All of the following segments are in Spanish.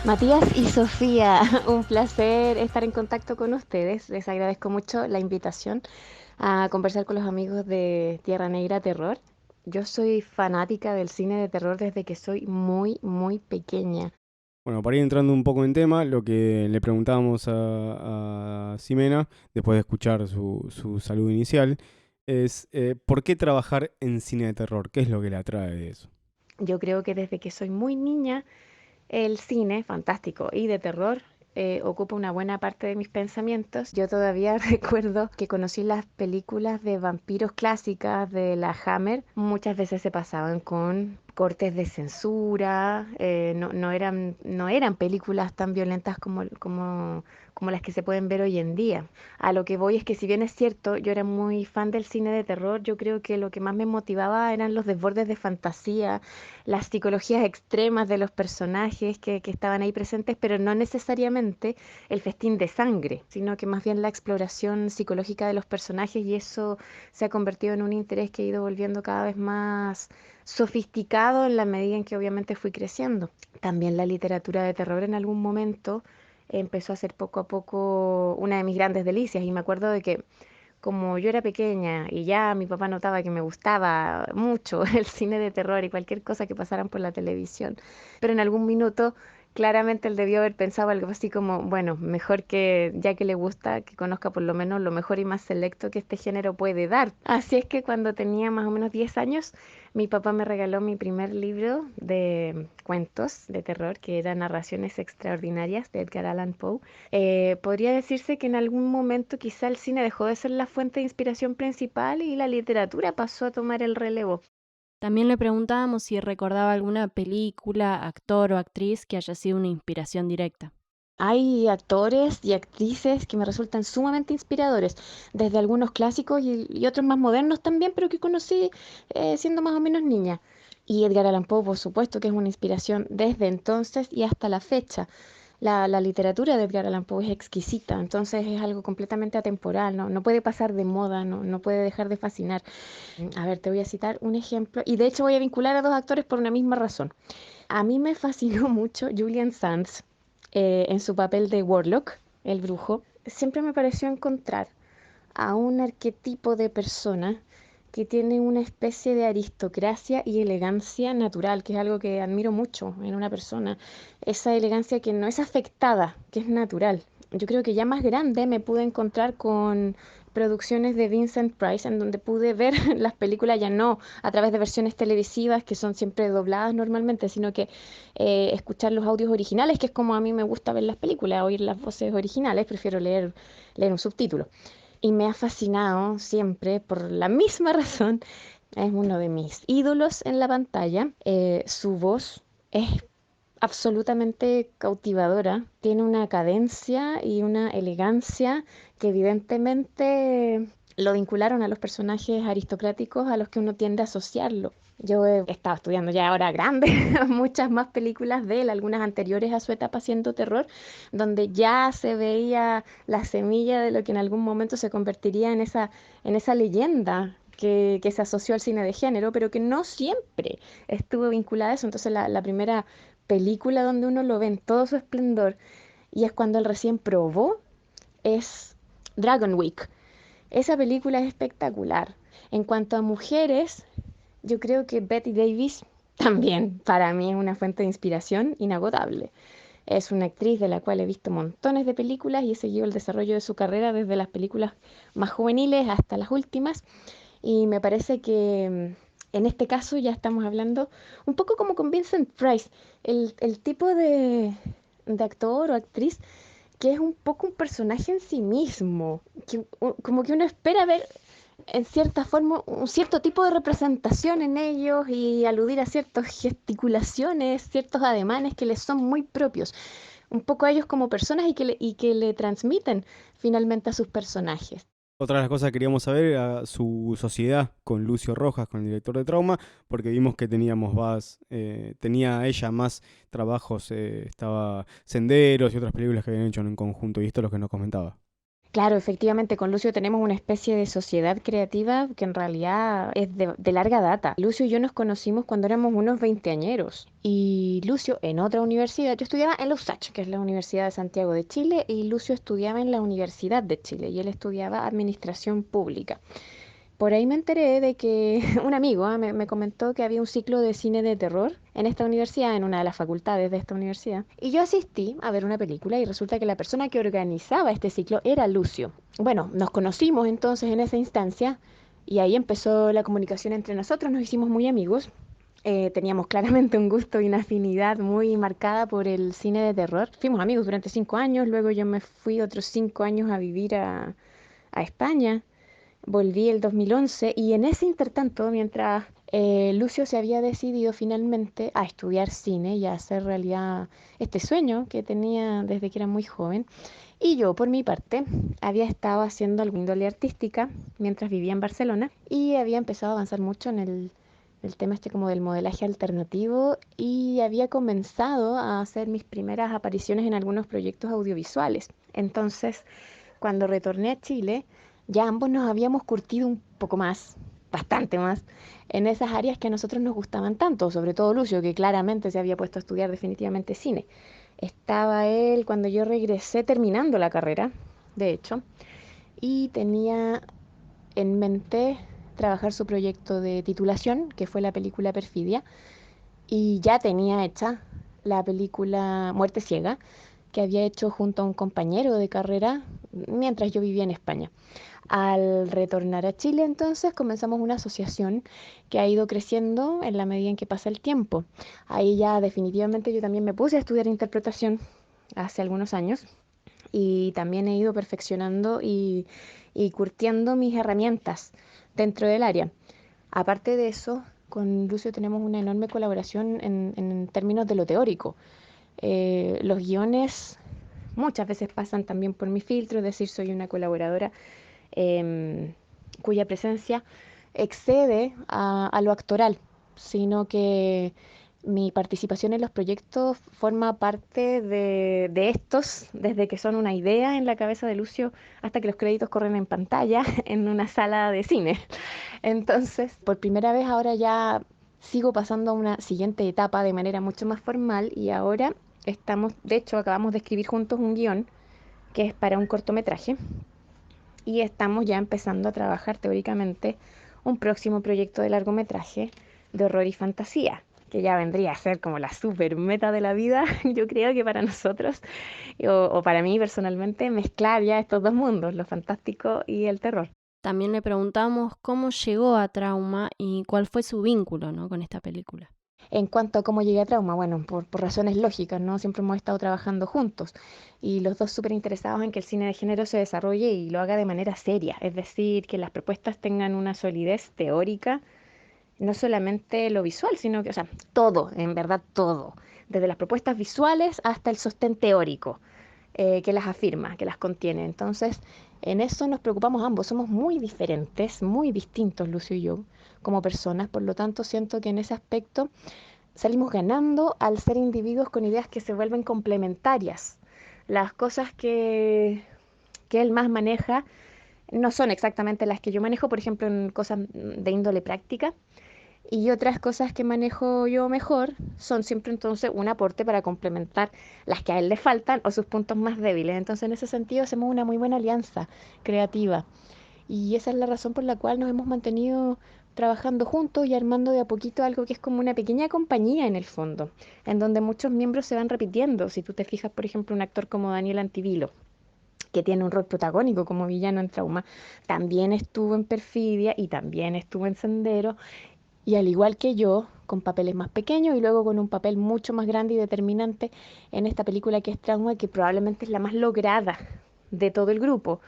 Matías y Sofía, un placer estar en contacto con ustedes. Les agradezco mucho la invitación a conversar con los amigos de Tierra Negra Terror. Yo soy fanática del cine de terror desde que soy muy pequeña. Bueno, para ir entrando un poco en tema, lo que le preguntábamos a Ximena, después de escuchar su saludo inicial, es ¿por qué trabajar en cine de terror? ¿Qué es lo que le atrae de eso? Yo creo que desde que soy muy niña el cine, fantástico, y de terror ocupa una buena parte de mis pensamientos. Yo todavía recuerdo que conocí las películas de vampiros clásicas de la Hammer. Muchas veces se pasaban con cortes de censura, no eran películas tan violentas como las que se pueden ver hoy en día. A lo que voy es que si bien es cierto, yo era muy fan del cine de terror, yo creo que lo que más me motivaba eran los desbordes de fantasía, las psicologías extremas de los personajes que estaban ahí presentes, pero no necesariamente el festín de sangre, sino que más bien la exploración psicológica de los personajes, y eso se ha convertido en un interés que he ido volviendo cada vez más sofisticado en la medida en que obviamente fui creciendo. También la literatura de terror en algún momento empezó a ser poco a poco una de mis grandes delicias, y me acuerdo de que como yo era pequeña y ya mi papá notaba que me gustaba mucho el cine de terror y cualquier cosa que pasaran por la televisión, pero en algún minuto claramente él debió haber pensado algo así como, bueno, mejor que ya que le gusta, que conozca por lo menos lo mejor y más selecto que este género puede dar. Así es que cuando tenía más o menos 10 años, mi papá me regaló mi primer libro de cuentos de terror, que era Narraciones Extraordinarias de Edgar Allan Poe. Podría decirse que en algún momento quizá el cine dejó de ser la fuente de inspiración principal y la literatura pasó a tomar el relevo. También le preguntábamos si recordaba alguna película, actor o actriz que haya sido una inspiración directa. Hay actores y actrices que me resultan sumamente inspiradores, desde algunos clásicos y otros más modernos también, pero que conocí siendo más o menos niña. Y Edgar Allan Poe, por supuesto, que es una inspiración desde entonces y hasta la fecha. La literatura de Edgar Allan Poe es exquisita, entonces es algo completamente atemporal, no puede pasar de moda, no puede dejar de fascinar. A ver, te voy a citar un ejemplo, y de hecho voy a vincular a dos actores por una misma razón. A mí me fascinó mucho Julian Sands en su papel de Warlock, el brujo. Siempre me pareció encontrar a un arquetipo de persona que tiene una especie de aristocracia y elegancia natural, que es algo que admiro mucho en una persona. Esa elegancia que no es afectada, que es natural. Yo creo que ya más grande me pude encontrar con producciones de Vincent Price, en donde pude ver las películas ya no a través de versiones televisivas que son siempre dobladas normalmente, sino que escuchar los audios originales, que es como a mí me gusta ver las películas, oír las voces originales, prefiero leer un subtítulo. Y me ha fascinado siempre por la misma razón. Es uno de mis ídolos en la pantalla. Su voz es absolutamente cautivadora. Tiene una cadencia y una elegancia que evidentemente lo vincularon a los personajes aristocráticos a los que uno tiende a asociarlo. Yo he estado estudiando ya ahora grande muchas más películas de él, algunas anteriores a su etapa haciendo terror, donde ya se veía la semilla de lo que en algún momento se convertiría en esa leyenda que se asoció al cine de género, pero que no siempre estuvo vinculada a eso. Entonces la primera película donde uno lo ve en todo su esplendor y es cuando él recién probó es Dragon Week. Esa película es espectacular. En cuanto a mujeres, yo creo que Betty Davis también para mí es una fuente de inspiración inagotable. Es una actriz de la cual he visto montones de películas y he seguido el desarrollo de su carrera desde las películas más juveniles hasta las últimas. Y me parece que en este caso ya estamos hablando un poco como con Vincent Price, el tipo de actor o actriz que es un poco un personaje en sí mismo, como que uno espera ver en cierta forma un cierto tipo de representación en ellos y aludir a ciertas gesticulaciones, ciertos ademanes que les son muy propios, un poco a ellos como personas y que le transmiten finalmente a sus personajes. Otra de las cosas que queríamos saber era su sociedad con Lucio Rojas, con el director de Trauma, porque vimos que tenía ella más trabajos, estaba Senderos y otras películas que habían hecho en conjunto, y esto es lo que nos comentaba. Claro, efectivamente, con Lucio tenemos una especie de sociedad creativa que en realidad es de larga data. Lucio y yo nos conocimos cuando éramos unos veinteañeros. Y Lucio en otra universidad, yo estudiaba en la USACH, que es la Universidad de Santiago de Chile, y Lucio estudiaba en la Universidad de Chile, y él estudiaba Administración Pública. Por ahí me enteré de que un amigo me comentó que había un ciclo de cine de terror en esta universidad, en una de las facultades de esta universidad. Y yo asistí a ver una película y resulta que la persona que organizaba este ciclo era Lucio. Bueno, nos conocimos entonces en esa instancia y ahí empezó la comunicación entre nosotros, nos hicimos muy amigos. Teníamos claramente un gusto y una afinidad muy marcada por el cine de terror. Fuimos amigos durante 5 años, luego yo me fui otros 5 años a vivir a España. Volví el 2011 y en ese intertanto, mientras Lucio se había decidido finalmente a estudiar cine y a hacer realidad este sueño que tenía desde que era muy joven, y yo por mi parte había estado haciendo alguna índole artística mientras vivía en Barcelona y había empezado a avanzar mucho en el tema este como del modelaje alternativo y había comenzado a hacer mis primeras apariciones en algunos proyectos audiovisuales. Entonces, cuando retorné a Chile, ya ambos nos habíamos curtido un poco más, bastante más, en esas áreas que a nosotros nos gustaban tanto, sobre todo Lucio, que claramente se había puesto a estudiar definitivamente cine. Estaba él cuando yo regresé terminando la carrera, de hecho, y tenía en mente trabajar su proyecto de titulación, que fue la película Perfidia, y ya tenía hecha la película Muerte Ciega, que había hecho junto a un compañero de carrera mientras yo vivía en España. Al retornar a Chile, entonces comenzamos una asociación que ha ido creciendo en la medida en que pasa el tiempo. Ahí ya definitivamente yo también me puse a estudiar interpretación hace algunos años y también he ido perfeccionando y curtiendo mis herramientas dentro del área. Aparte de eso, con Lucio tenemos una enorme colaboración en términos de lo teórico. Los guiones muchas veces pasan también por mi filtro, es decir, soy una colaboradora cuya presencia excede a lo actoral, sino que mi participación en los proyectos forma parte de estos, desde que son una idea en la cabeza de Lucio hasta que los créditos corren en pantalla en una sala de cine. Entonces, por primera vez ahora ya sigo pasando a una siguiente etapa de manera mucho más formal y ahora estamos, de hecho, acabamos de escribir juntos un guión que es para un cortometraje y estamos ya empezando a trabajar teóricamente un próximo proyecto de largometraje de horror y fantasía, que ya vendría a ser como la super meta de la vida, yo creo que para nosotros, o para mí personalmente, mezclar ya estos dos mundos, lo fantástico y el terror. También le preguntamos cómo llegó a Trauma y cuál fue su vínculo, ¿no?, con esta película. En cuanto a cómo llegué a Trauma, bueno, por razones lógicas, ¿no? Siempre hemos estado trabajando juntos y los dos súper interesados en que el cine de género se desarrolle y lo haga de manera seria, es decir, que las propuestas tengan una solidez teórica, no solamente lo visual, sino que, o sea, todo, en verdad todo, desde las propuestas visuales hasta el sostén teórico que las afirma, que las contiene. Entonces, en eso nos preocupamos ambos. Somos muy diferentes, muy distintos, Lucio y yo, como personas. Por lo tanto, siento que en ese aspecto salimos ganando al ser individuos con ideas que se vuelven complementarias. Las cosas que él más maneja no son exactamente las que yo manejo, por ejemplo, en cosas de índole práctica. Y otras cosas que manejo yo mejor son siempre entonces un aporte para complementar las que a él le faltan o sus puntos más débiles. Entonces en ese sentido hacemos una muy buena alianza creativa. Y esa es la razón por la cual nos hemos mantenido trabajando juntos y armando de a poquito algo que es como una pequeña compañía en el fondo, en donde muchos miembros se van repitiendo. Si tú te fijas, por ejemplo, un actor como Daniel Antivilo, que tiene un rol protagónico como villano en Trauma, también estuvo en Perfidia y también estuvo en Sendero y al igual que yo, con papeles más pequeños y luego con un papel mucho más grande y determinante en esta película que es Trauma, que probablemente es la más lograda de todo el grupo.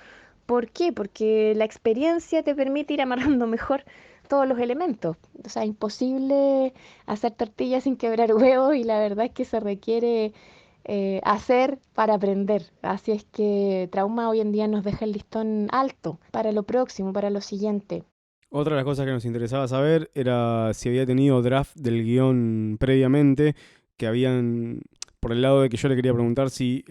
¿Por qué? Porque la experiencia te permite ir amarrando mejor todos los elementos. O sea, imposible hacer tortillas sin quebrar huevos y la verdad es que se requiere hacer para aprender. Así es que Trauma hoy en día nos deja el listón alto para lo próximo, para lo siguiente. Otra de las cosas que nos interesaba saber era si había tenido draft del guión previamente, que habían por el lado de que yo le quería preguntar si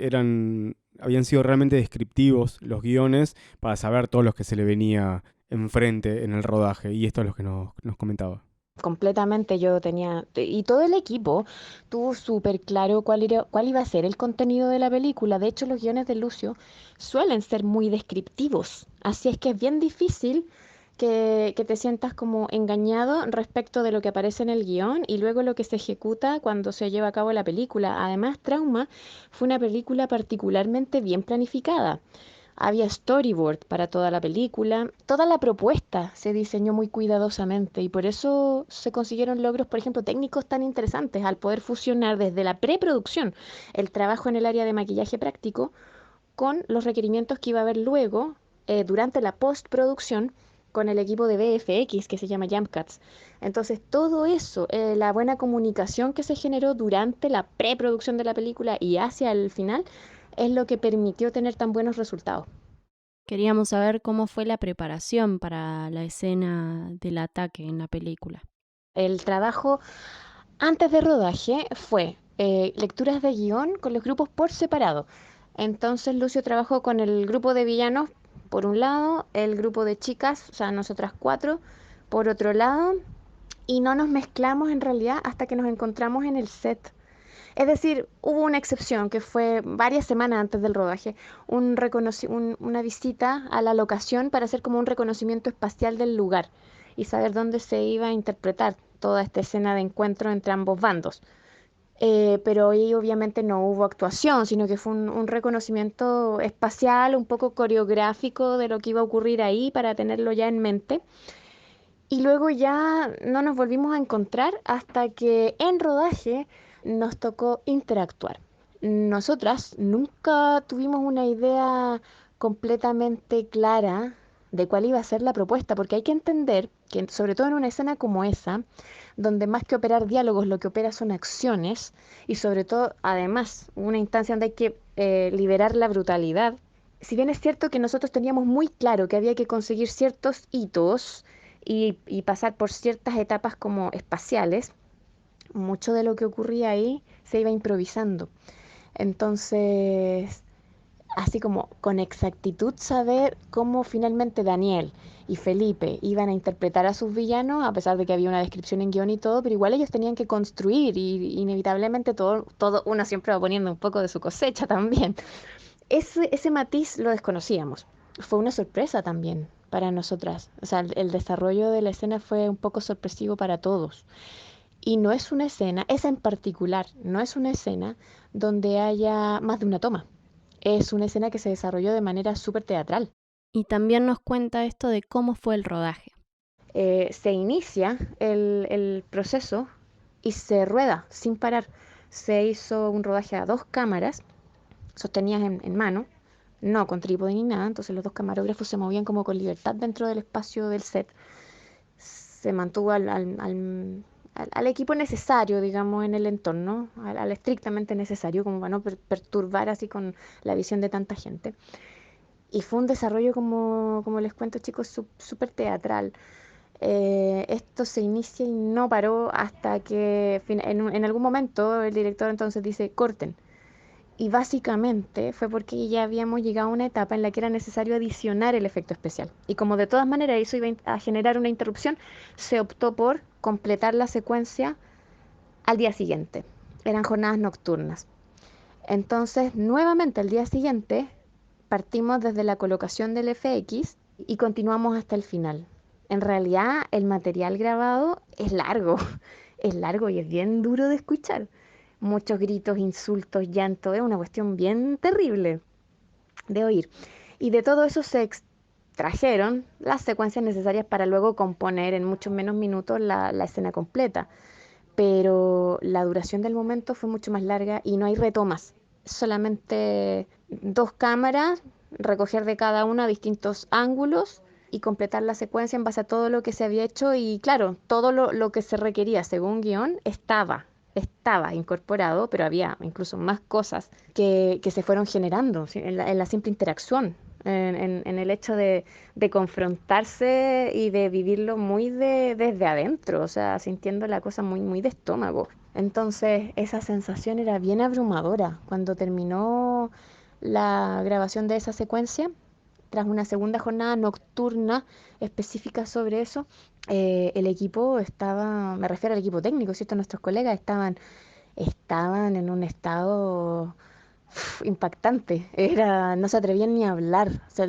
habían sido realmente descriptivos los guiones para saber todos los que se le venía enfrente en el rodaje. Y esto es lo que nos comentaba. Completamente yo tenía, y todo el equipo tuvo súper claro cuál iba a ser el contenido de la película. De hecho, los guiones de Lucio suelen ser muy descriptivos, así es que es bien difícil que te sientas como engañado respecto de lo que aparece en el guión y luego lo que se ejecuta cuando se lleva a cabo la película. Además, Trauma fue una película particularmente bien planificada. Había storyboard para toda la película. Toda la propuesta se diseñó muy cuidadosamente y por eso se consiguieron logros, por ejemplo, técnicos tan interesantes al poder fusionar desde la preproducción, el trabajo en el área de maquillaje práctico, con los requerimientos que iba a haber luego durante la postproducción con el equipo de VFX que se llama Jump Cuts. Entonces, todo eso, la buena comunicación que se generó durante la preproducción de la película y hacia el final, es lo que permitió tener tan buenos resultados. Queríamos saber cómo fue la preparación para la escena del ataque en la película. El trabajo antes de rodaje fue lecturas de guión con los grupos por separado. Entonces Lucio trabajó con el grupo de villanos por un lado, el grupo de chicas, o sea, nosotras cuatro, por otro lado, y no nos mezclamos en realidad hasta que nos encontramos en el set. Es decir, hubo una excepción que fue varias semanas antes del rodaje, una visita a la locación para hacer como un reconocimiento espacial del lugar y saber dónde se iba a interpretar toda esta escena de encuentro entre ambos bandos. Pero ahí obviamente no hubo actuación, sino que fue un reconocimiento espacial, un poco coreográfico de lo que iba a ocurrir ahí para tenerlo ya en mente. Y luego ya no nos volvimos a encontrar hasta que en rodaje nos tocó interactuar. Nosotras nunca tuvimos una idea completamente clara de cuál iba a ser la propuesta, porque hay que entender que sobre todo en una escena como esa, donde más que operar diálogos, lo que opera son acciones, y sobre todo, además, una instancia donde hay que liberar la brutalidad. Si bien es cierto que nosotros teníamos muy claro que había que conseguir ciertos hitos, y pasar por ciertas etapas como espaciales, mucho de lo que ocurría ahí se iba improvisando. Entonces, así como con exactitud saber cómo finalmente Daniel y Felipe iban a interpretar a sus villanos, a pesar de que había una descripción en guión y todo, pero igual ellos tenían que construir y inevitablemente todo uno siempre va poniendo un poco de su cosecha también. Ese matiz lo desconocíamos. Fue una sorpresa también para nosotras. O sea, el desarrollo de la escena fue un poco sorpresivo para todos. Y no es una escena, esa en particular, no es una escena donde haya más de una toma. Es una escena que se desarrolló de manera súper teatral. Y también nos cuenta esto de cómo fue el rodaje. Se inicia el proceso y se rueda sin parar. Se hizo un rodaje a 2 cámaras sostenidas en mano, no con trípode ni nada, entonces los 2 camarógrafos se movían como con libertad dentro del espacio del set. Se mantuvo al equipo necesario, digamos, en el entorno, al estrictamente necesario, como para no perturbar así con la visión de tanta gente. Y fue un desarrollo, como les cuento, chicos, súper teatral. Esto se inicia y no paró hasta que en algún momento el director entonces dice, corten. Y básicamente fue porque ya habíamos llegado a una etapa en la que era necesario adicionar el efecto especial. Y como de todas maneras eso iba a generar una interrupción, se optó por completar la secuencia al día siguiente. Eran jornadas nocturnas. Entonces, nuevamente al día siguiente, partimos desde la colocación del FX y continuamos hasta el final. En realidad, el material grabado es largo, es largo y es bien duro de escuchar. Muchos gritos, insultos, llanto, es una cuestión bien terrible de oír. Y de todo eso se extrajeron las secuencias necesarias para luego componer en muchos menos minutos la escena completa. Pero la duración del momento fue mucho más larga y no hay retomas. Solamente 2 cámaras, recoger de cada una distintos ángulos y completar la secuencia en base a todo lo que se había hecho y claro, todo lo que se requería según guión estaba incorporado, pero había incluso más cosas que se fueron generando ¿sí? En la simple interacción, en el hecho de confrontarse y de vivirlo muy desde adentro, o sea, sintiendo la cosa muy, muy de estómago. Entonces, esa sensación era bien abrumadora. Cuando terminó la grabación de esa secuencia, tras una segunda jornada nocturna específica sobre eso, el equipo estaba, me refiero al equipo técnico, ¿cierto? Nuestros colegas estaban en un estado impactante. No se atrevían ni a hablar. O sea,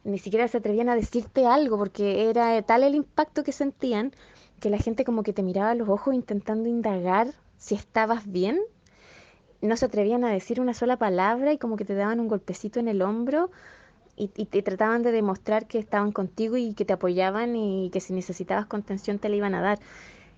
ni siquiera se atrevían a decirte algo porque era tal el impacto que sentían que la gente como que te miraba a los ojos intentando indagar si estabas bien. No se atrevían a decir una sola palabra y como que te daban un golpecito en el hombro y te trataban de demostrar que estaban contigo y que te apoyaban y que si necesitabas contención te la iban a dar.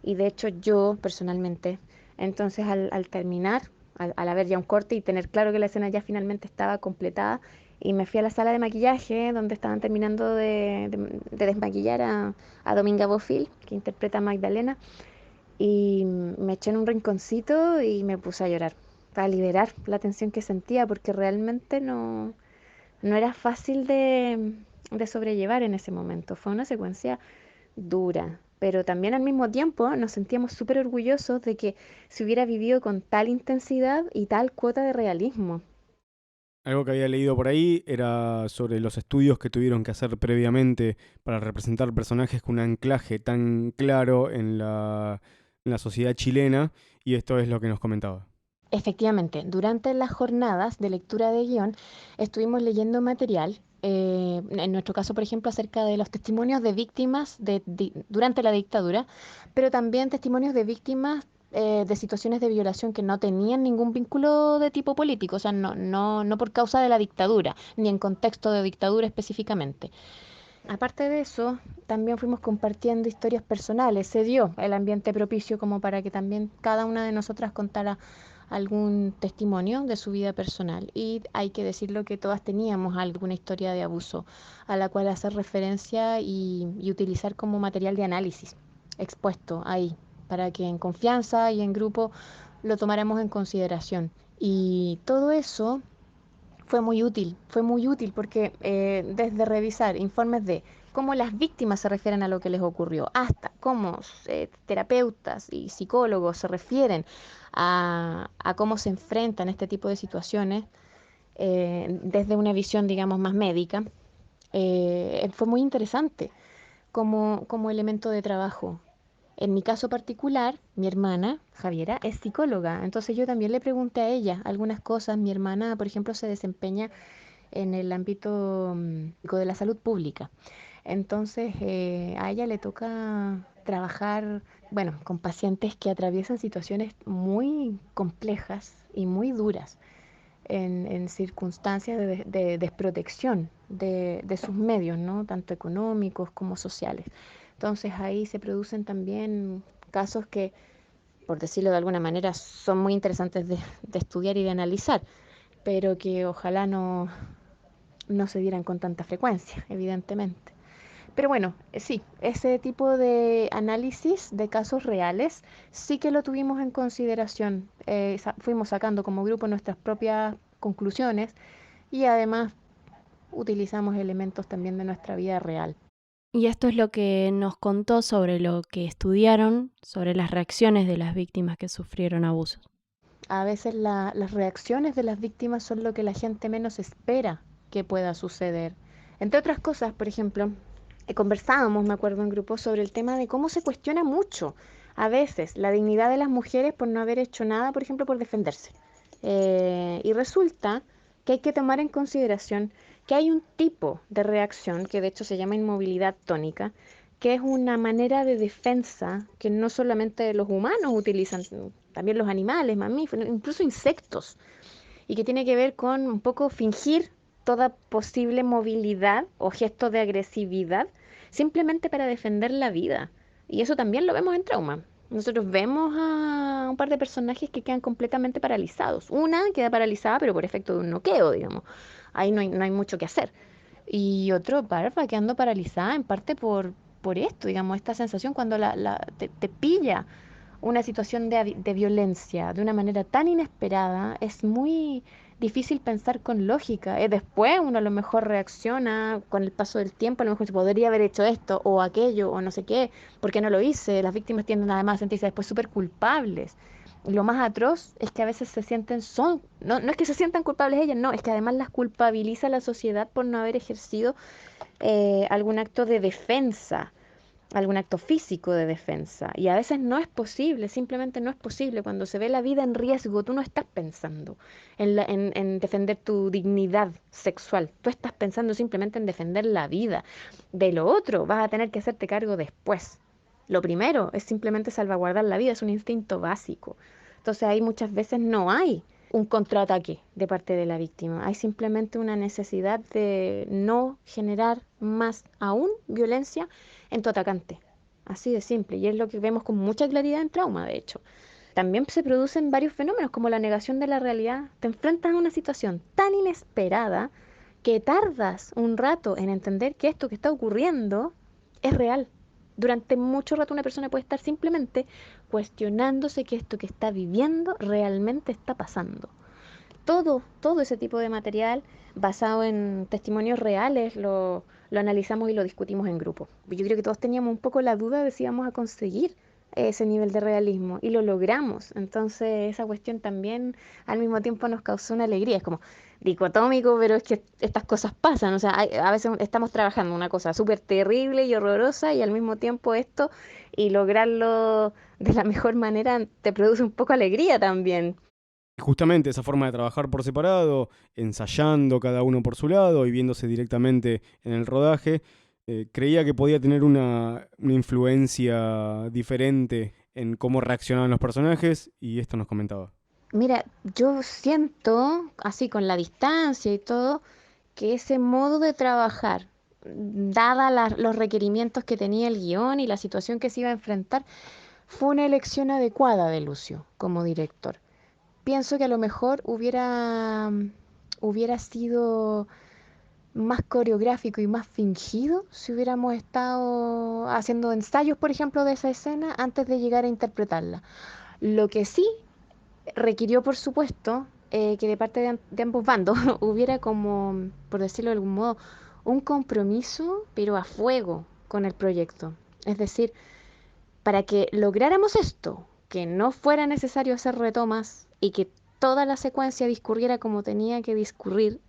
Y de hecho yo personalmente, entonces al terminar, al haber ya un corte y tener claro que la escena ya finalmente estaba completada, y me fui a la sala de maquillaje donde estaban terminando de desmaquillar a Dominga Bofil, que interpreta a Magdalena, y me eché en un rinconcito y me puse a llorar para liberar la tensión que sentía, porque realmente no era fácil de sobrellevar en ese momento. Fue una secuencia dura, pero también al mismo tiempo nos sentíamos súper orgullosos de que se hubiera vivido con tal intensidad y tal cuota de realismo. Algo que había leído por ahí era sobre los estudios que tuvieron que hacer previamente para representar personajes con un anclaje tan claro en la sociedad chilena, y esto es lo que nos comentaba. Efectivamente, durante las jornadas de lectura de guión estuvimos leyendo material, en nuestro caso, por ejemplo, acerca de los testimonios de víctimas durante la dictadura, pero también testimonios de víctimas de situaciones de violación que no tenían ningún vínculo de tipo político, o sea, no por causa de la dictadura, ni en contexto de dictadura específicamente. Aparte de eso, también fuimos compartiendo historias personales. Se dio el ambiente propicio como para que también cada una de nosotras contara algún testimonio de su vida personal. Y hay que decirlo que todas teníamos alguna historia de abuso a la cual hacer referencia y utilizar como material de análisis expuesto ahí, para que en confianza y en grupo lo tomáramos en consideración. Y todo eso fue muy útil porque desde revisar informes de cómo las víctimas se refieren a lo que les ocurrió, hasta cómo terapeutas y psicólogos se refieren a cómo se enfrentan este tipo de situaciones desde una visión, digamos, más médica, fue muy interesante como elemento de trabajo. En mi caso particular, mi hermana, Javiera, es psicóloga, entonces yo también le pregunté a ella algunas cosas. Mi hermana, por ejemplo, se desempeña en el ámbito de la salud pública. Entonces, a ella le toca trabajar, bueno, con pacientes que atraviesan situaciones muy complejas y muy duras en circunstancias de desprotección de sus medios, ¿no? Tanto económicos como sociales. Entonces, ahí se producen también casos que, por decirlo de alguna manera, son muy interesantes de estudiar y de analizar, pero que ojalá no se dieran con tanta frecuencia, evidentemente. Pero bueno, sí, ese tipo de análisis de casos reales sí que lo tuvimos en consideración. Fuimos sacando como grupo nuestras propias conclusiones y además utilizamos elementos también de nuestra vida real. Y esto es lo que nos contó sobre lo que estudiaron, sobre las reacciones de las víctimas que sufrieron abusos. A veces las reacciones de las víctimas son lo que la gente menos espera que pueda suceder. Entre otras cosas, por ejemplo, conversábamos, me acuerdo en grupo, sobre el tema de cómo se cuestiona mucho a veces la dignidad de las mujeres por no haber hecho nada, por ejemplo, por defenderse. Y resulta que hay que tomar en consideración que hay un tipo de reacción que de hecho se llama inmovilidad tónica, que es una manera de defensa que no solamente los humanos utilizan, también los animales, mamíferos, incluso insectos, y que tiene que ver con un poco fingir toda posible movilidad o gesto de agresividad simplemente para defender la vida. Y eso también lo vemos en trauma. Nosotros vemos a un par de personajes que quedan completamente paralizados. Una queda paralizada, pero por efecto de un noqueo, digamos. Ahí no hay mucho que hacer. Y otro va quedando paralizada en parte por esto, digamos, esta sensación cuando te pilla una situación de violencia de una manera tan inesperada, es muy difícil pensar con lógica. Después uno a lo mejor reacciona con el paso del tiempo, a lo mejor se podría haber hecho esto o aquello o no sé qué, ¿por qué no lo hice? Las víctimas tienden además a sentirse después súper culpables. Y lo más atroz es que a veces se sienten, no es que se sientan culpables ellas, no, es que además las culpabiliza la sociedad por no haber ejercido algún acto de defensa, algún acto físico de defensa. Y a veces no es posible, simplemente no es posible. Cuando se ve la vida en riesgo, tú no estás pensando en defender tu dignidad sexual. Tú estás pensando simplemente en defender la vida. De lo otro, vas a tener que hacerte cargo después. Lo primero es simplemente salvaguardar la vida, es un instinto básico. Entonces ahí muchas veces no hay un contraataque de parte de la víctima. Hay simplemente una necesidad de no generar más aún violencia en tu atacante. Así de simple. Y es lo que vemos con mucha claridad en trauma, de hecho. También se producen varios fenómenos como la negación de la realidad. Te enfrentas a una situación tan inesperada que tardas un rato en entender que esto que está ocurriendo es real. Durante mucho rato una persona puede estar simplemente cuestionándose que esto que está viviendo realmente está pasando. Todo ese tipo de material basado en testimonios reales lo analizamos y lo discutimos en grupo. Yo creo que todos teníamos un poco la duda de si íbamos a conseguir ese nivel de realismo y lo logramos. Entonces esa cuestión también al mismo tiempo nos causó una alegría. Es como dicotómico, pero es que estas cosas pasan. O sea, a veces estamos trabajando una cosa súper terrible y horrorosa y al mismo tiempo esto y lograrlo de la mejor manera te produce un poco alegría también. Justamente esa forma de trabajar por separado, ensayando cada uno por su lado y viéndose directamente en el rodaje, creía que podía tener una influencia diferente en cómo reaccionaban los personajes y esto nos comentaba. Mira, yo siento, así con la distancia y todo, que ese modo de trabajar, dada los requerimientos que tenía el guión y la situación que se iba a enfrentar, fue una elección adecuada de Lucio como director. Pienso que a lo mejor hubiera sido más coreográfico y más fingido si hubiéramos estado haciendo ensayos, por ejemplo, de esa escena antes de llegar a interpretarla. Lo que sí requirió, por supuesto, que de parte de ambos bandos hubiera como, por decirlo de algún modo, un compromiso, pero a fuego con el proyecto. Es decir, para que lográramos esto, que no fuera necesario hacer retomas y que toda la secuencia discurriera como tenía que discurrir,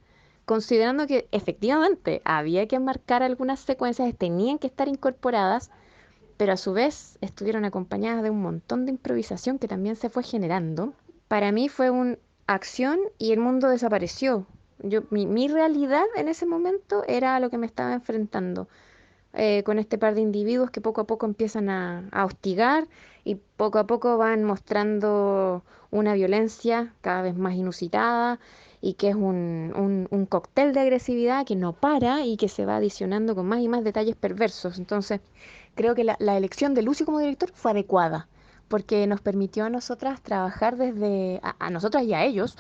considerando que efectivamente había que marcar algunas secuencias, tenían que estar incorporadas, pero a su vez estuvieron acompañadas de un montón de improvisación que también se fue generando. Para mí fue una acción y el mundo desapareció. Mi realidad en ese momento era a lo que me estaba enfrentando con este par de individuos que poco a poco empiezan a hostigar y poco a poco van mostrando una violencia cada vez más inusitada y que es un cóctel de agresividad que no para y que se va adicionando con más y más detalles perversos. Entonces, creo que la elección de Lucio como director fue adecuada porque nos permitió a nosotras trabajar a nosotras y a ellos,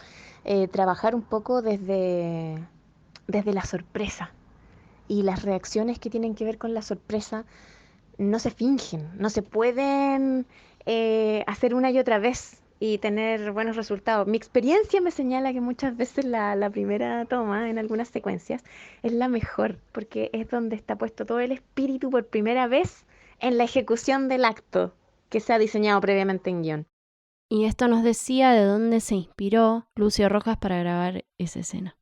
trabajar un poco desde la sorpresa y las reacciones que tienen que ver con la sorpresa no se fingen, no se pueden hacer una y otra vez y tener buenos resultados. Mi experiencia me señala que muchas veces la primera toma en algunas secuencias es la mejor, porque es donde está puesto todo el espíritu por primera vez en la ejecución del acto que se ha diseñado previamente en guión. Y esto nos decía de dónde se inspiró Lucio Rojas para grabar esa escena.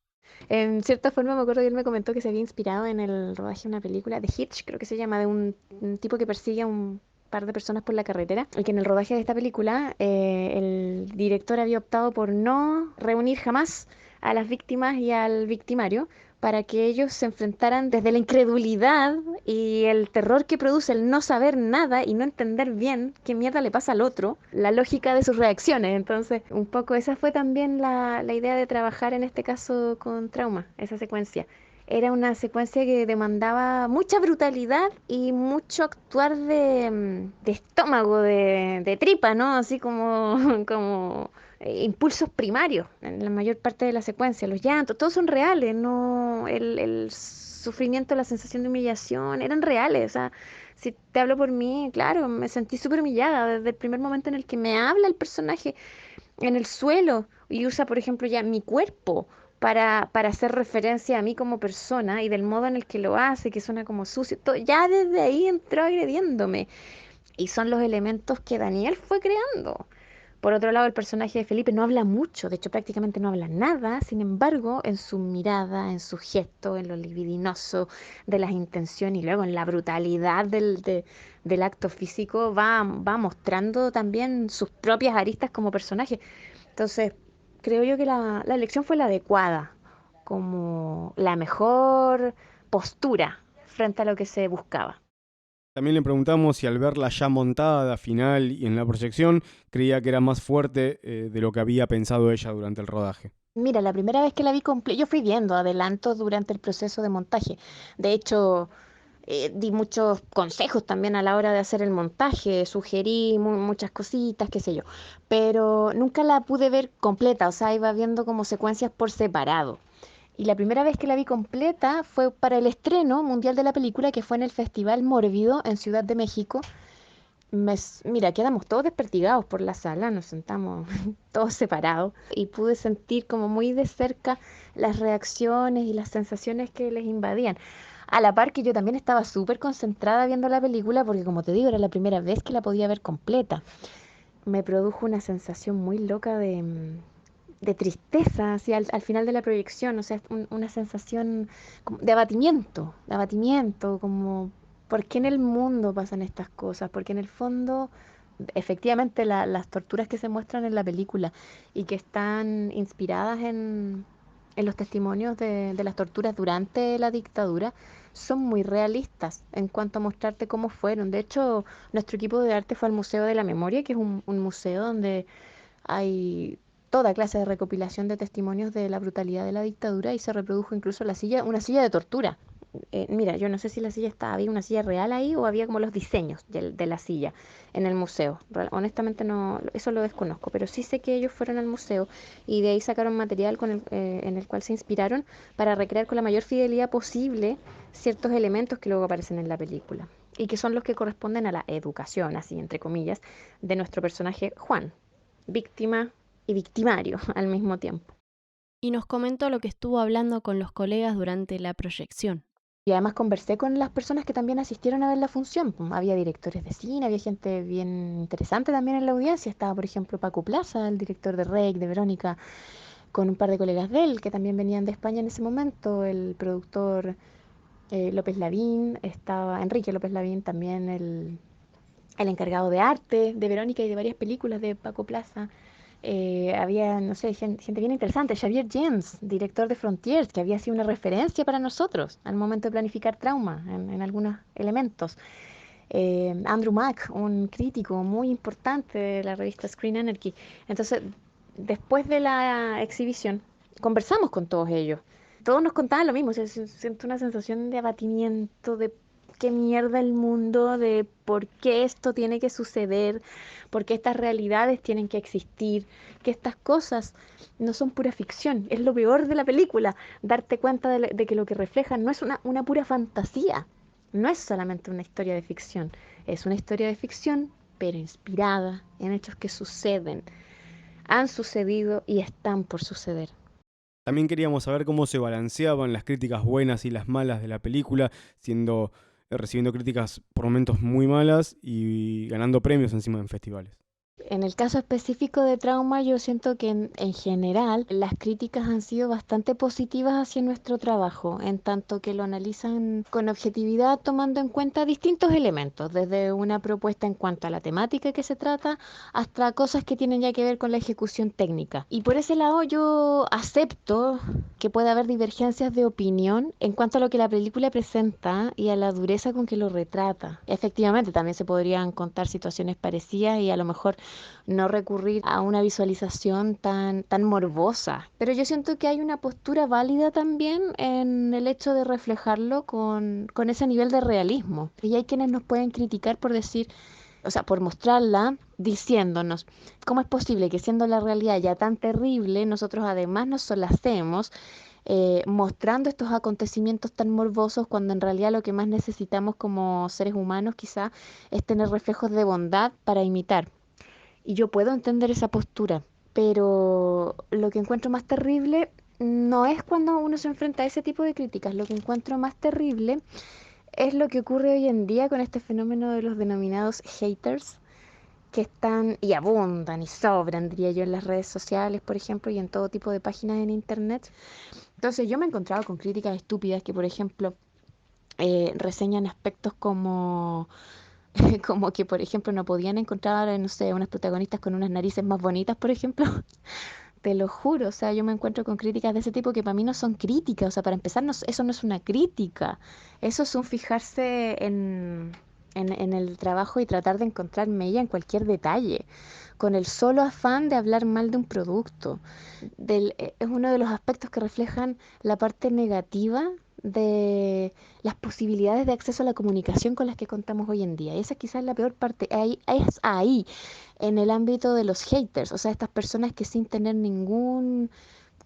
En cierta forma me acuerdo que él me comentó que se había inspirado en el rodaje de una película de Hitch, creo que se llama, de un tipo que persigue a un par de personas por la carretera, y que en el rodaje de esta película el director había optado por no reunir jamás a las víctimas y al victimario para que ellos se enfrentaran desde la incredulidad y el terror que produce el no saber nada y no entender bien qué mierda le pasa al otro, la lógica de sus reacciones. Entonces, un poco esa fue también la idea de trabajar en este caso con trauma, esa secuencia. Era una secuencia que demandaba mucha brutalidad y mucho actuar de estómago, de tripa, ¿no? Así como, como impulsos primarios en la mayor parte de la secuencia. Los llantos, todos son reales, ¿no? El sufrimiento, la sensación de humillación, eran reales. O sea, si te hablo por mí, claro, me sentí súper humillada desde el primer momento en el que me habla el personaje. en el suelo y usa, por ejemplo, ya mi cuerpo para hacer referencia a mí como persona y del modo en el que lo hace, que suena como sucio. Ya desde ahí entró agrediéndome. Y son los elementos que Daniel fue creando. Por otro lado, el personaje de Felipe no habla mucho, de hecho prácticamente no habla nada, sin embargo, en su mirada, en su gesto, en lo libidinoso de las intenciones y luego en la brutalidad del acto físico, va mostrando también sus propias aristas como personaje. Entonces, creo yo que la elección fue la adecuada, como la mejor postura frente a lo que se buscaba. También le preguntamos si al verla ya montada, final y en la proyección, creía que era más fuerte de lo que había pensado ella durante el rodaje. Mira, la primera vez que la vi completa, yo fui viendo adelantos durante el proceso de montaje. De hecho, di muchos consejos también a la hora de hacer el montaje, sugerí muchas cositas, qué sé yo, pero nunca la pude ver completa, o sea, iba viendo como secuencias por separado. Y la primera vez que la vi completa fue para el estreno mundial de la película, que fue en el Festival Mórbido en Ciudad de México. Mira, quedamos todos despertigados por la sala, nos sentamos todos separados y pude sentir como muy de cerca las reacciones y las sensaciones que les invadían. A la par que yo también estaba súper concentrada viendo la película porque como te digo, era la primera vez que la podía ver completa. Me produjo una sensación muy loca de tristeza hacia al final de la proyección, o sea, una sensación como de abatimiento, como ¿por qué en el mundo pasan estas cosas? Porque en el fondo, efectivamente, las torturas que se muestran en la película y que están inspiradas en los testimonios de las torturas durante la dictadura son muy realistas en cuanto a mostrarte cómo fueron. De hecho, nuestro equipo de arte fue al Museo de la Memoria, que es un museo donde hay toda clase de recopilación de testimonios de la brutalidad de la dictadura y se reprodujo incluso una silla de tortura. Mira, yo no sé si la silla había una silla real ahí o había como los diseños de la silla en el museo. Honestamente no, eso lo desconozco, pero sí sé que ellos fueron al museo y de ahí sacaron material en el cual se inspiraron para recrear con la mayor fidelidad posible ciertos elementos que luego aparecen en la película y que son los que corresponden a la educación, así entre comillas, de nuestro personaje Juan, víctima y victimario al mismo tiempo. Y nos comentó lo que estuvo hablando con los colegas durante la proyección. Y además conversé con las personas que también asistieron a ver la función. Había directores de cine, había gente bien interesante también en la audiencia. Estaba, por ejemplo, Paco Plaza, el director de Rec, de Verónica, con un par de colegas de él que también venían de España en ese momento. El productor López Lavín, estaba Enrique López Lavín, también el encargado de arte de Verónica y de varias películas de Paco Plaza. Había, no sé, gente bien interesante. Xavier James, director de Frontiers, que había sido una referencia para nosotros al momento de planificar trauma en algunos elementos. Andrew Mack, un crítico muy importante de la revista Screen Anarchy. Entonces, después de la exhibición, conversamos con todos ellos. Todos nos contaban lo mismo, siento una sensación de abatimiento, de qué mierda el mundo, de por qué esto tiene que suceder, por qué estas realidades tienen que existir, que estas cosas no son pura ficción. Es lo peor de la película, darte cuenta de que lo que reflejan no es una pura fantasía, no es solamente una historia de ficción, es una historia de ficción, pero inspirada en hechos que suceden, han sucedido y están por suceder. También queríamos saber cómo se balanceaban las críticas buenas y las malas de la película, recibiendo críticas por momentos muy malas y ganando premios encima en festivales. En el caso específico de trauma, yo siento que en general las críticas han sido bastante positivas hacia nuestro trabajo, en tanto que lo analizan con objetividad, tomando en cuenta distintos elementos, desde una propuesta en cuanto a la temática que se trata, hasta cosas que tienen ya que ver con la ejecución técnica. Y por ese lado yo acepto que puede haber divergencias de opinión en cuanto a lo que la película presenta y a la dureza con que lo retrata. Efectivamente, también se podrían contar situaciones parecidas y a lo mejor no recurrir a una visualización tan morbosa. Pero yo siento que hay una postura válida también en el hecho de reflejarlo con ese nivel de realismo. Y hay quienes nos pueden criticar por decir, o sea, por mostrarla diciéndonos cómo es posible que siendo la realidad ya tan terrible, nosotros además nos solacemos mostrando estos acontecimientos tan morbosos cuando en realidad lo que más necesitamos como seres humanos quizá es tener reflejos de bondad para imitar. Y yo puedo entender esa postura, Pero lo que encuentro más terrible no es cuando uno se enfrenta a ese tipo de críticas. Lo que encuentro más terrible es lo que ocurre hoy en día con este fenómeno de los denominados haters, que están y abundan y sobran, diría yo, en las redes sociales, por ejemplo, y en todo tipo de páginas en internet. Entonces yo me he encontrado con críticas estúpidas que, por ejemplo, reseñan aspectos como, como que, por ejemplo, no podían encontrar, no sé, unas protagonistas con unas narices más bonitas, por ejemplo. Te lo juro, o sea, yo me encuentro con críticas de ese tipo que para mí no son críticas, o sea, para empezar, eso no es una crítica, eso es un fijarse en el trabajo y tratar de encontrar mella en cualquier detalle, con el solo afán de hablar mal de un producto. Es uno de los aspectos que reflejan la parte negativa de las posibilidades de acceso a la comunicación con las que contamos hoy en día. Y esa quizás es la peor parte, es ahí en el ámbito de los haters, o sea, estas personas que sin tener ningún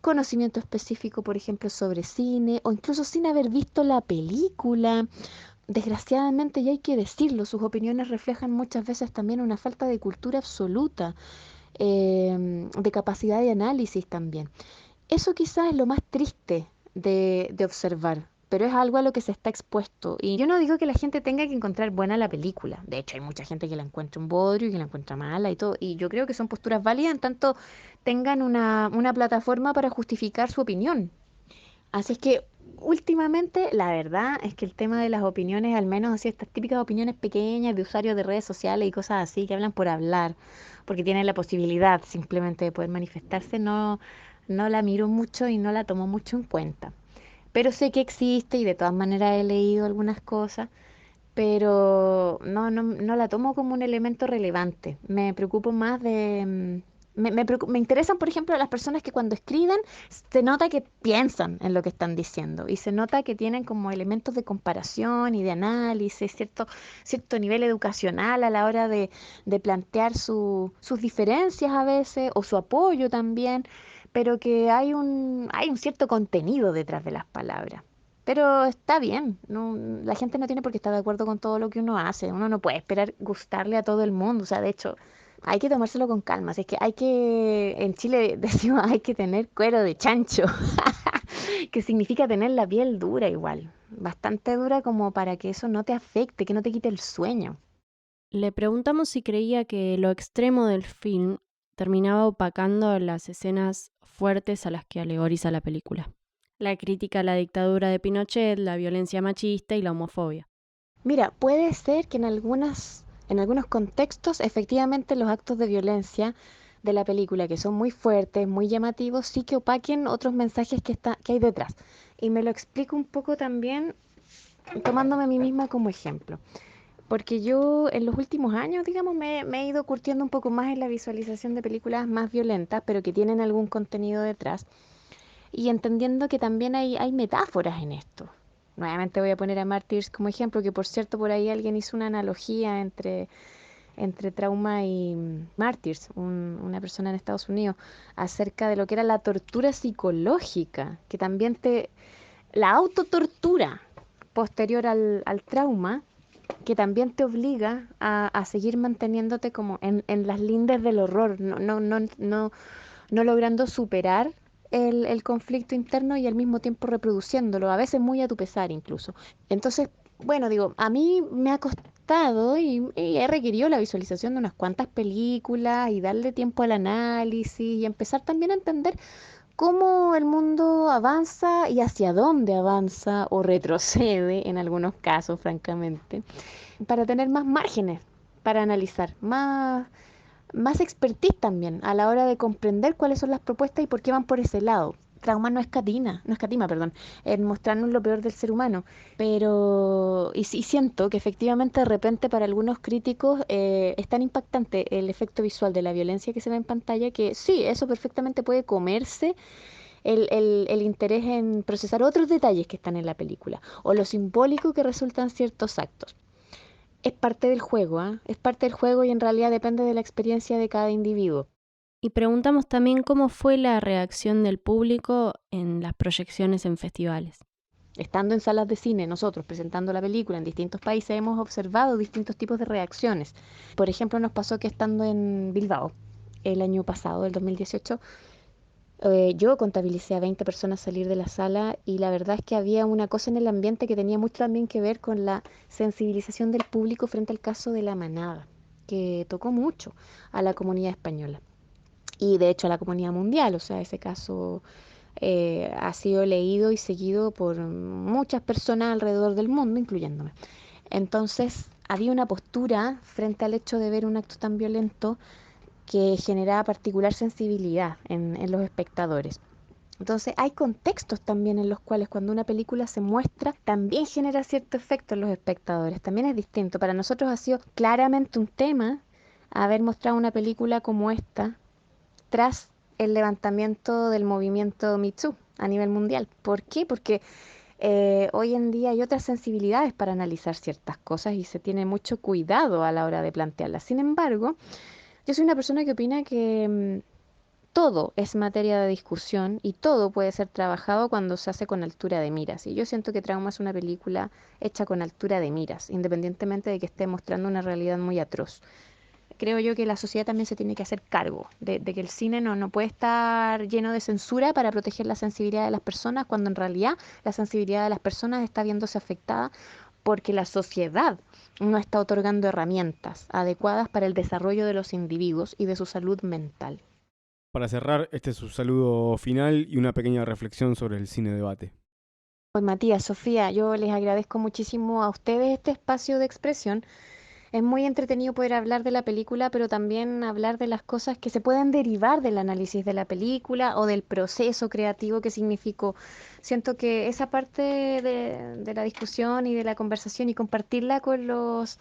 conocimiento específico, por ejemplo, sobre cine o incluso sin haber visto la película, desgraciadamente, y hay que decirlo, sus opiniones reflejan muchas veces también una falta de cultura absoluta, de capacidad de análisis también. Eso quizás es lo más triste de observar, pero es algo a lo que se está expuesto. Y yo no digo que la gente tenga que encontrar buena la película. De hecho, hay mucha gente que la encuentra un bodrio y que la encuentra mala y todo. Y yo creo que son posturas válidas en tanto tengan una plataforma para justificar su opinión. Así es que últimamente la verdad es que el tema de las opiniones, al menos así estas típicas opiniones pequeñas de usuarios de redes sociales y cosas así que hablan por hablar, porque tienen la posibilidad simplemente de poder manifestarse, no la miro mucho y no la tomo mucho en cuenta. Pero sé que existe y de todas maneras he leído algunas cosas, pero no la tomo como un elemento relevante. Me preocupo más de... me interesan, por ejemplo, las personas que cuando escriben se nota que piensan en lo que están diciendo y se nota que tienen como elementos de comparación y de análisis, cierto nivel educacional a la hora de plantear sus diferencias a veces o su apoyo también, pero que hay un cierto contenido detrás de las palabras. Pero está bien, la gente no tiene por qué estar de acuerdo con todo lo que uno hace. Uno no puede esperar gustarle a todo el mundo. O sea, de hecho, hay que tomárselo con calma. Así es que en Chile decimos, hay que tener cuero de chancho, que significa tener la piel dura igual, bastante dura como para que eso no te afecte, que no te quite el sueño. Le preguntamos si creía que lo extremo del film terminaba opacando las escenas fuertes a las que alegoriza la película. La crítica a la dictadura de Pinochet, la violencia machista y la homofobia. Mira, puede ser que en algunos contextos, efectivamente, los actos de violencia de la película, que son muy fuertes, muy llamativos, sí que opaquen otros mensajes que hay detrás. Y me lo explico un poco también tomándome a mí misma como ejemplo. Porque yo en los últimos años, digamos, me he ido curtiendo un poco más en la visualización de películas más violentas, pero que tienen algún contenido detrás y entendiendo que también hay metáforas en esto. Nuevamente voy a poner a Martyrs como ejemplo, que por cierto por ahí alguien hizo una analogía entre Trauma y Martyrs, una persona en Estados Unidos, acerca de lo que era la tortura psicológica, que también la autotortura posterior al trauma, que también te obliga a seguir manteniéndote como en las lindes del horror, no logrando superar el conflicto interno y al mismo tiempo reproduciéndolo, a veces muy a tu pesar incluso. Entonces, bueno, digo, a mí me ha costado y he requerido la visualización de unas cuantas películas y darle tiempo al análisis y empezar también a entender cómo el mundo avanza y hacia dónde avanza o retrocede en algunos casos, francamente, para tener más márgenes para analizar, más expertise también a la hora de comprender cuáles son las propuestas y por qué van por ese lado. Trauma no escatima, perdón, en mostrarnos lo peor del ser humano. Pero, y sí siento que efectivamente de repente para algunos críticos es tan impactante el efecto visual de la violencia que se ve en pantalla que sí, eso perfectamente puede comerse el interés en procesar otros detalles que están en la película o lo simbólico que resultan ciertos actos. Es parte del juego, ¿ah? Es parte del juego y en realidad depende de la experiencia de cada individuo. Y preguntamos también cómo fue la reacción del público en las proyecciones en festivales. Estando en salas de cine, nosotros presentando la película en distintos países, hemos observado distintos tipos de reacciones. Por ejemplo, nos pasó que estando en Bilbao, el año pasado, el 2018, yo contabilicé a 20 personas salir de la sala y la verdad es que había una cosa en el ambiente que tenía mucho también que ver con la sensibilización del público frente al caso de La Manada, que tocó mucho a la comunidad española y de hecho a la comunidad mundial. O sea, ese caso ha sido leído y seguido por muchas personas alrededor del mundo, incluyéndome. Entonces, había una postura frente al hecho de ver un acto tan violento que generaba particular sensibilidad en los espectadores. Entonces hay contextos también en los cuales cuando una película se muestra también genera cierto efecto en los espectadores. También es distinto. Para nosotros ha sido claramente un tema haber mostrado una película como esta tras el levantamiento del movimiento Me Too a nivel mundial. ¿Por qué? Porque hoy en día hay otras sensibilidades para analizar ciertas cosas y se tiene mucho cuidado a la hora de plantearlas. Sin embargo, yo soy una persona que opina que todo es materia de discusión y todo puede ser trabajado cuando se hace con altura de miras. Y yo siento que Trauma es una película hecha con altura de miras, independientemente de que esté mostrando una realidad muy atroz. Creo yo que la sociedad también se tiene que hacer cargo de que el cine no puede estar lleno de censura para proteger la sensibilidad de las personas, cuando en realidad la sensibilidad de las personas está viéndose afectada porque la sociedad no está otorgando herramientas adecuadas para el desarrollo de los individuos y de su salud mental. Para cerrar, este es su saludo final y una pequeña reflexión sobre el cine debate. Pues Matías, Sofía, yo les agradezco muchísimo a ustedes este espacio de expresión. Es muy entretenido poder hablar de la película, pero también hablar de las cosas que se pueden derivar del análisis de la película o del proceso creativo que significó. Siento que esa parte de la discusión y de la conversación y compartirla con los,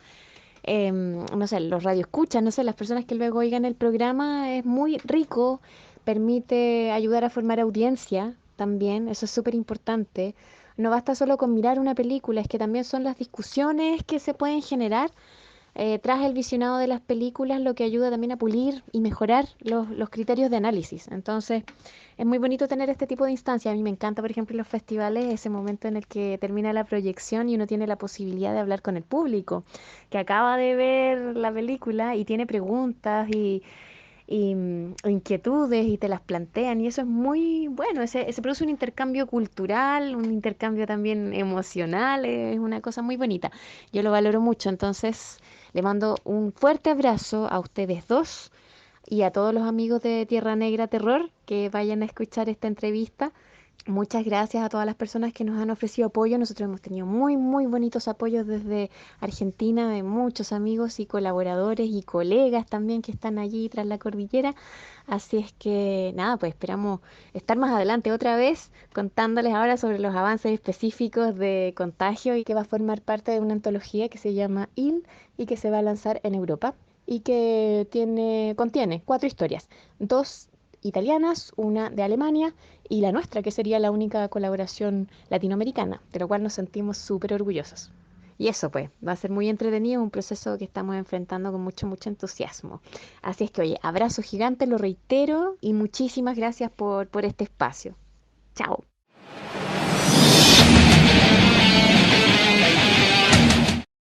no sé, los radioescuchas, no sé, las personas que luego oigan el programa es muy rico, permite ayudar a formar audiencia también, eso es súper importante. No basta solo con mirar una película, es que también son las discusiones que se pueden generar tras el visionado de las películas, lo que ayuda también a pulir y mejorar los criterios de análisis. Entonces, es muy bonito tener este tipo de instancias. A mí me encanta, por ejemplo, en los festivales, ese momento en el que termina la proyección y uno tiene la posibilidad de hablar con el público, que acaba de ver la película y tiene preguntas o inquietudes y te las plantean. Y eso es muy bueno. Se produce un intercambio cultural, un intercambio también emocional. Es una cosa muy bonita. Yo lo valoro mucho. Entonces, le mando un fuerte abrazo a ustedes dos y a todos los amigos de Tierra Negra Terror que vayan a escuchar esta entrevista. Muchas gracias a todas las personas que nos han ofrecido apoyo. Nosotros hemos tenido muy, muy bonitos apoyos desde Argentina, de muchos amigos y colaboradores y colegas también que están allí tras la cordillera. Así es que nada, pues esperamos estar más adelante otra vez contándoles ahora sobre los avances específicos de Contagio y que va a formar parte de una antología que se llama Il y que se va a lanzar en Europa y que contiene 4 historias, 2 italianas, una de Alemania y la nuestra, que sería la única colaboración latinoamericana, de lo cual nos sentimos súper orgullosos. Y eso pues, va a ser muy entretenido, un proceso que estamos enfrentando con mucho, mucho entusiasmo. Así es que, oye, abrazo gigante, lo reitero, y muchísimas gracias por este espacio. Chao.